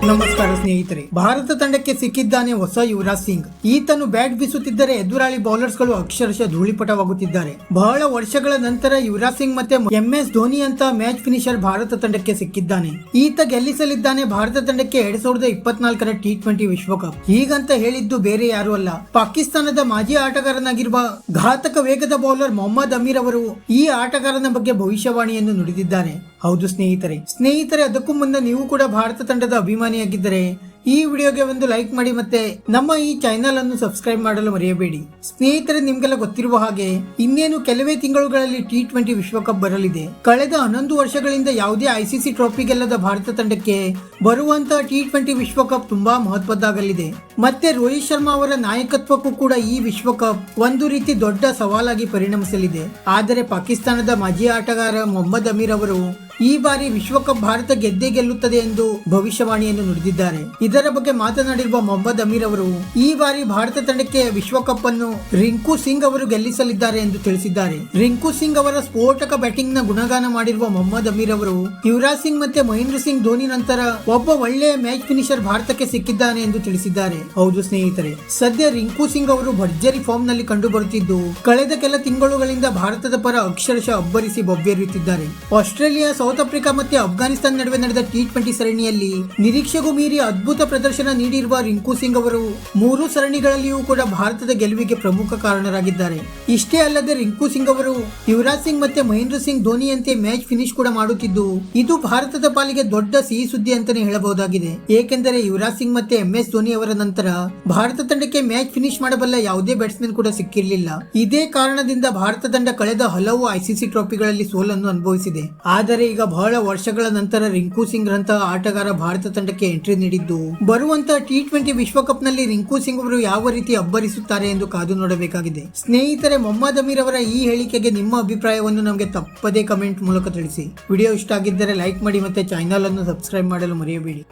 ನಮಸ್ಕಾರ ಸ್ನೇಹಿತರೆ, ಭಾರತ ತಂಡಕ್ಕೆ ಸಿಕ್ಕಿದ್ದಾನೆ ಹೊಸ ಯುವರಾಜ್ ಸಿಂಗ್. ಈತನು ಬ್ಯಾಟ್ ಬೀಸುತ್ತಿದ್ದರೆ ಎದುರಾಳಿ ಬೌಲರ್ಸ್ ಗಳು ಅಕ್ಷರಶಃ ಧೂಳಿಪಟವಾಗುತ್ತಿದ್ದಾರೆ. ಬಹಳ ವರ್ಷಗಳ ನಂತರ ಯುವರಾಜ್ ಸಿಂಗ್ ಮತ್ತೆ MS ಧೋನಿ ಅಂತ ಮ್ಯಾಚ್ ಫಿನಿಶರ್ ಭಾರತ ತಂಡಕ್ಕೆ ಸಿಕ್ಕಿದ್ದಾನೆ. ಈತ ಗೆಲ್ಲಿಸಲಿದ್ದಾನೆ ಭಾರತ ತಂಡಕ್ಕೆ 2024ರ T20 ವಿಶ್ವಕಪ್. ಹೀಗಂತ ಹೇಳಿದ್ದು ಬೇರೆ ಯಾರು ಅಲ್ಲ, ಪಾಕಿಸ್ತಾನದ ಮಾಜಿ ಆಟಗಾರನಾಗಿರುವ ಘಾತಕ ವೇಗದ ಬೌಲರ್ ಮೊಹಮ್ಮದ್ ಅಮೀರ್ ಅವರು ಈ ಆಟಗಾರನ ಬಗ್ಗೆ ಭವಿಷ್ಯವಾಣಿಯನ್ನು ನುಡಿದಿದ್ದಾರೆ. ಹೌದು ಸ್ನೇಹಿತರೆ, ಅದಕ್ಕೂ ಮುನ್ನ ನೀವು ಕೂಡ ಭಾರತ ತಂಡದ ಅಭಿಮಾನಿಯಾಗಿದ್ದರೆ ಈ ವಿಡಿಯೋಗೆ ಒಂದು ಲೈಕ್ ಮಾಡಿ ಮತ್ತೆ ನಮ್ಮ ಈ ಚಾನೆಲ್ ಅನ್ನು ಸಬ್ಸ್ಕ್ರೈಬ್ ಮಾಡಲು ಮರೆಯಬೇಡಿ. ಸ್ನೇಹಿತರೆ, ನಿಮ್ಗೆಲ್ಲ ಗೊತ್ತಿರುವ ಹಾಗೆ ಇನ್ನೇನು ಕೆಲವೇ ತಿಂಗಳುಗಳಲ್ಲಿ T20 ವಿಶ್ವಕಪ್ ಬರಲಿದೆ. ಕಳೆದ 11 ವರ್ಷಗಳಿಂದ ಯಾವುದೇ ICC ಟ್ರೋಫಿ ಗೆಲ್ಲದ ಭಾರತ ತಂಡಕ್ಕೆ ಬರುವಂತಹ T20 ವಿಶ್ವಕಪ್ ತುಂಬಾ ಮಹತ್ವದ್ದಾಗಲಿದೆ. ಮತ್ತೆ ರೋಹಿತ್ ಶರ್ಮಾ ಅವರ ನಾಯಕತ್ವಕ್ಕೂ ಕೂಡ ಈ ವಿಶ್ವಕಪ್ ಒಂದು ರೀತಿ ದೊಡ್ಡ ಸವಾಲಾಗಿ ಪರಿಣಮಿಸಲಿದೆ. ಆದರೆ ಪಾಕಿಸ್ತಾನದ ಮಾಜಿ ಆಟಗಾರ ಮೊಹಮ್ಮದ್ ಅಮೀರ್ ಅವರು ಈ ಬಾರಿ ವಿಶ್ವಕಪ್ ಭಾರತ ಗೆದ್ದೇ ಗೆಲ್ಲುತ್ತದೆ ಎಂದು ಭವಿಷ್ಯವಾಣಿಯನ್ನು ನುಡಿದಿದ್ದಾರೆ. ಇದರ ಬಗ್ಗೆ ಮಾತನಾಡಿರುವ ಮೊಹಮ್ಮದ್ ಅಮೀರ್ ಅವರು ಈ ಬಾರಿ ಭಾರತ ತಂಡಕ್ಕೆ ವಿಶ್ವಕಪ್ ಅನ್ನು ರಿಂಕು ಸಿಂಗ್ ಅವರು ಗೆಲ್ಲಿಸಲಿದ್ದಾರೆ ಎಂದು ತಿಳಿಸಿದ್ದಾರೆ. ರಿಂಕು ಸಿಂಗ್ ಅವರ ಸ್ಫೋಟಕ ಬ್ಯಾಟಿಂಗ್ ನ ಗುಣಗಾನ ಮಾಡಿರುವ ಮೊಹಮ್ಮದ್ ಅಮೀರ್ ಅವರು ಯುವರಾಜ್ ಸಿಂಗ್ ಮತ್ತೆ ಮಹೇಂದ್ರ ಸಿಂಗ್ ಧೋನಿ ನಂತರ ಒಬ್ಬ ಒಳ್ಳೆಯ ಮ್ಯಾಚ್ ಫಿನಿಶರ್ ಭಾರತಕ್ಕೆ ಸಿಕ್ಕಿದ್ದಾನೆ ಎಂದು ತಿಳಿಸಿದ್ದಾರೆ. ಹೌದು ಸ್ನೇಹಿತರೆ, ಸದ್ಯ ರಿಂಕು ಸಿಂಗ್ ಅವರು ಭರ್ಜರಿ ಫಾರ್ಮ್ ನಲ್ಲಿ ಕಂಡು ಬರುತ್ತಿದ್ದು ಕಳೆದ ಕೆಲ ತಿಂಗಳುಗಳಿಂದ ಭಾರತದ ಪರ ಅಕ್ಷರಶಃ ಅಬ್ಬರಿಸಿ ಬೊಬ್ಬೆರುತ್ತಿದ್ದಾರೆ. ಆಸ್ಟ್ರೇಲಿಯಾ, ಸೌತ್ ಆಫ್ರಿಕಾ ಮತ್ತೆ ಅಫ್ಘಾನಿಸ್ತಾನ ನಡುವೆ ನಡೆದ T20 ಸರಣಿಯಲ್ಲಿ ನಿರೀಕ್ಷೆಗೂ ಮೀರಿ ಅದ್ಭುತ ಪ್ರದರ್ಶನ ನೀಡಿರುವ ರಿಂಕು ಸಿಂಗ್ ಅವರು 3 ಸರಣಿಗಳಲ್ಲಿಯೂ ಕೂಡ ಭಾರತದ ಗೆಲುವಿಗೆ ಪ್ರಮುಖ ಕಾರಣರಾಗಿದ್ದಾರೆ. ಇಷ್ಟೇ ಅಲ್ಲದೆ ರಿಂಕು ಸಿಂಗ್ ಅವರು ಯುವರಾಜ್ ಸಿಂಗ್ ಮತ್ತೆ ಮಹೇಂದ್ರ ಸಿಂಗ್ ಧೋನಿಯಂತೆ ಮ್ಯಾಚ್ ಫಿನಿಶ್ ಕೂಡ ಮಾಡುತ್ತಿದ್ದು ಇದು ಭಾರತದ ಪಾಲಿಗೆ ದೊಡ್ಡ ಸಿಹಿ ಸುದ್ದಿ ಅಂತಾನೆ ಹೇಳಬಹುದಾಗಿದೆ. ಏಕೆಂದರೆ ಯುವರಾಜ್ ಸಿಂಗ್ ಮತ್ತೆ MS ಧೋನಿ ಅವರ ನಂತರ ಭಾರತ ತಂಡಕ್ಕೆ ಮ್ಯಾಚ್ ಫಿನಿಶ್ ಮಾಡಬಲ್ಲ ಯಾವುದೇ ಬ್ಯಾಟ್ಸ್ಮನ್ ಕೂಡ ಸಿಕ್ಕಿರಲಿಲ್ಲ. ಇದೇ ಕಾರಣದಿಂದ ಭಾರತ ತಂಡ ಕಳೆದ ಹಲವು ICC ಟ್ರೋಫಿಗಳಲ್ಲಿ ಸೋಲನ್ನು ಅನುಭವಿಸಿದೆ. ಆದರೆ ಈಗ ಬಹಳ ವರ್ಷಗಳ ನಂತರ ರಿಂಕು ಸಿಂಗ್ ರಂತಹ ಆಟಗಾರ ಭಾರತ ತಂಡಕ್ಕೆ ಎಂಟ್ರಿ ನೀಡಿದ್ದು ಬರುವಂತಹ T20 ವಿಶ್ವಕಪ್ ನಲ್ಲಿ ರಿಂಕು ಸಿಂಗ್ ಅವರು ಯಾವ ರೀತಿ ಅಬ್ಬರಿಸುತ್ತಾರೆ ಎಂದು ಕಾದು ನೋಡಬೇಕಾಗಿದೆ. ಸ್ನೇಹಿತರೆ, ಮೊಹಮ್ಮದ್ ಅಮೀರ್ ಅವರ ಈ ಹೇಳಿಕೆಗೆ ನಿಮ್ಮ ಅಭಿಪ್ರಾಯವನ್ನು ನಮಗೆ ತಪ್ಪದೇ ಕಮೆಂಟ್ ಮೂಲಕ ತಿಳಿಸಿ. ವಿಡಿಯೋ ಇಷ್ಟ ಆಗಿದ್ದರೆ ಲೈಕ್ ಮಾಡಿ ಮತ್ತೆ ಚಾನೆಲ್ ಅನ್ನು ಸಬ್ಸ್ಕ್ರೈಬ್ ಮಾಡಲು ಮರೆಯಬೇಡಿ.